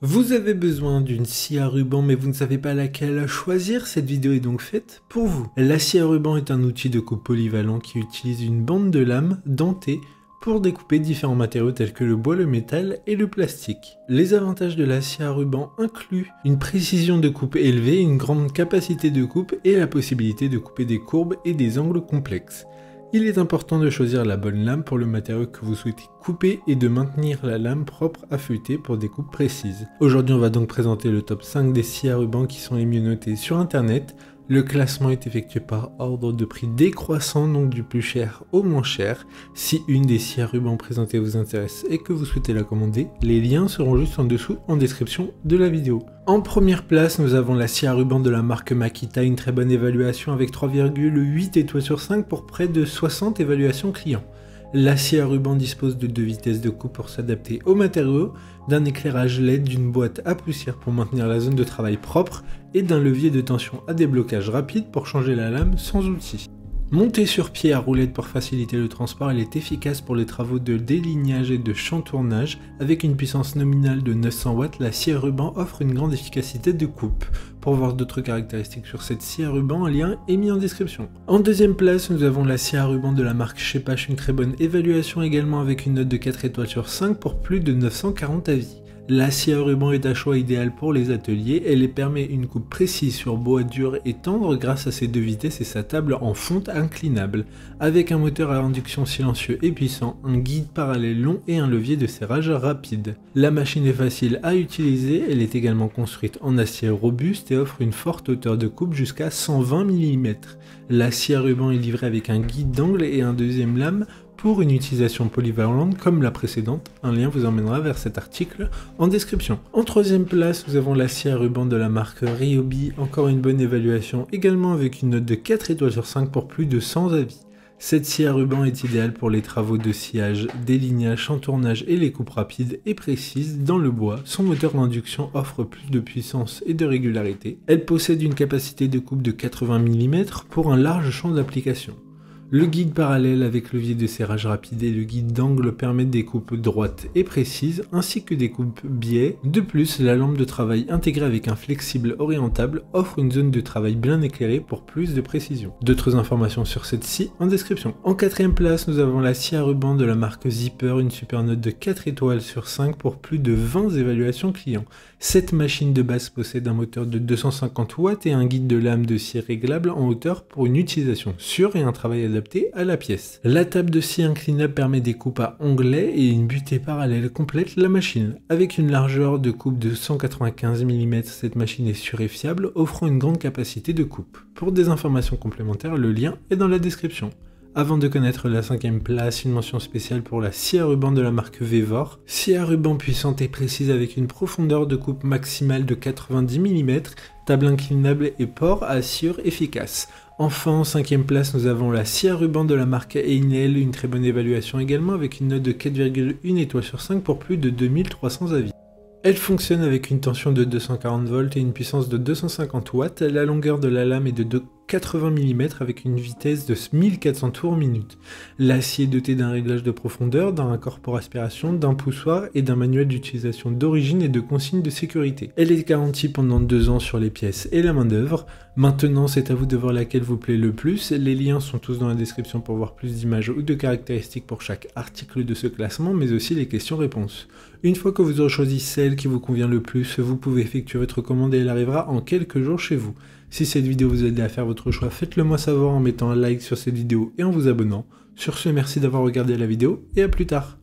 Vous avez besoin d'une scie à ruban mais vous ne savez pas laquelle choisir, cette vidéo est donc faite pour vous. La scie à ruban est un outil de coupe polyvalent qui utilise une bande de lame dentée pour découper différents matériaux tels que le bois, le métal et le plastique. Les avantages de la scie à ruban incluent une précision de coupe élevée, une grande capacité de coupe et la possibilité de couper des courbes et des angles complexes. Il est important de choisir la bonne lame pour le matériau que vous souhaitez couper et de maintenir la lame propre à feuilleter pour des coupes précises. Aujourd'hui, on va donc présenter le top 5 des scies à ruban qui sont les mieux notées sur internet. Le classement est effectué par ordre de prix décroissant, donc du plus cher au moins cher. Si une des scies à ruban présentées vous intéresse et que vous souhaitez la commander, les liens seront juste en dessous en description de la vidéo. En première place, nous avons la scie à ruban de la marque Makita, une très bonne évaluation avec 3,8 étoiles sur 5 pour près de 60 évaluations clients. La scie à ruban dispose de 2 vitesses de coupe pour s'adapter aux matériaux, d'un éclairage LED, d'une boîte à poussière pour maintenir la zone de travail propre et d'un levier de tension à déblocage rapide pour changer la lame sans outil. Montée sur pied à roulette pour faciliter le transport, elle est efficace pour les travaux de délignage et de chantournage. Avec une puissance nominale de 900 watts, la scie à ruban offre une grande efficacité de coupe. Pour voir d'autres caractéristiques sur cette scie à ruban, un lien est mis en description. En deuxième place, nous avons la scie à ruban de la marque Shepash, une très bonne évaluation également avec une note de 4 étoiles sur 5 pour plus de 940 avis. La scie à ruban est un choix idéal pour les ateliers, elle permet une coupe précise sur bois dur et tendre grâce à ses 2 vitesses et sa table en fonte inclinable, avec un moteur à induction silencieux et puissant, un guide parallèle long et un levier de serrage rapide. La machine est facile à utiliser, elle est également construite en acier robuste et offre une forte hauteur de coupe jusqu'à 120 mm. La scie à ruban est livrée avec un guide d'angle et un deuxième lame pour une utilisation polyvalente comme la précédente. Un lien vous emmènera vers cet article en description. En troisième place, nous avons la scie à ruban de la marque Ryobi, encore une bonne évaluation, également avec une note de 4 étoiles sur 5 pour plus de 100 avis. Cette scie à ruban est idéale pour les travaux de sciage, délignage, chantournage et les coupes rapides et précises dans le bois. Son moteur d'induction offre plus de puissance et de régularité. Elle possède une capacité de coupe de 80 mm pour un large champ d'application. Le guide parallèle avec levier de serrage rapide et le guide d'angle permettent des coupes droites et précises ainsi que des coupes biais. De plus, la lampe de travail intégrée avec un flexible orientable offre une zone de travail bien éclairée pour plus de précision. D'autres informations sur cette scie en description. En quatrième place, nous avons la scie à ruban de la marque Zipper, une super note de 4 étoiles sur 5 pour plus de 20 évaluations clients. Cette machine de base possède un moteur de 250 watts et un guide de lame de scie réglable en hauteur pour une utilisation sûre et un travail adapté à la pièce. La table de scie inclinable permet des coupes à onglet et une butée parallèle complète la machine. Avec une largeur de coupe de 195 mm, cette machine est sûre et fiable, offrant une grande capacité de coupe. Pour des informations complémentaires, le lien est dans la description. Avant de connaître la 5e place, une mention spéciale pour la scie à ruban de la marque Vevor. Scie à ruban puissante et précise avec une profondeur de coupe maximale de 90 mm, table inclinable et port à sciure efficace. Enfin, en 5e place, nous avons la scie à ruban de la marque Einel, une très bonne évaluation également avec une note de 4,1 étoiles sur 5 pour plus de 2300 avis. Elle fonctionne avec une tension de 240 volts et une puissance de 250 watts. La longueur de la lame est de 80 mm avec une vitesse de 1400 tours minute. La scie est dotée d'un réglage de profondeur, d'un raccord pour aspiration, d'un poussoir et d'un manuel d'utilisation d'origine et de consignes de sécurité. Elle est garantie pendant 2 ans sur les pièces et la main d'œuvre. Maintenant, c'est à vous de voir laquelle vous plaît le plus. Les liens sont tous dans la description pour voir plus d'images ou de caractéristiques pour chaque article de ce classement, mais aussi les questions-réponses. Une fois que vous aurez choisi celle qui vous convient le plus, vous pouvez effectuer votre commande et elle arrivera en quelques jours chez vous. Si cette vidéo vous aide à faire votre choix, faites-le moi savoir en mettant un like sur cette vidéo et en vous abonnant. Sur ce, merci d'avoir regardé la vidéo et à plus tard.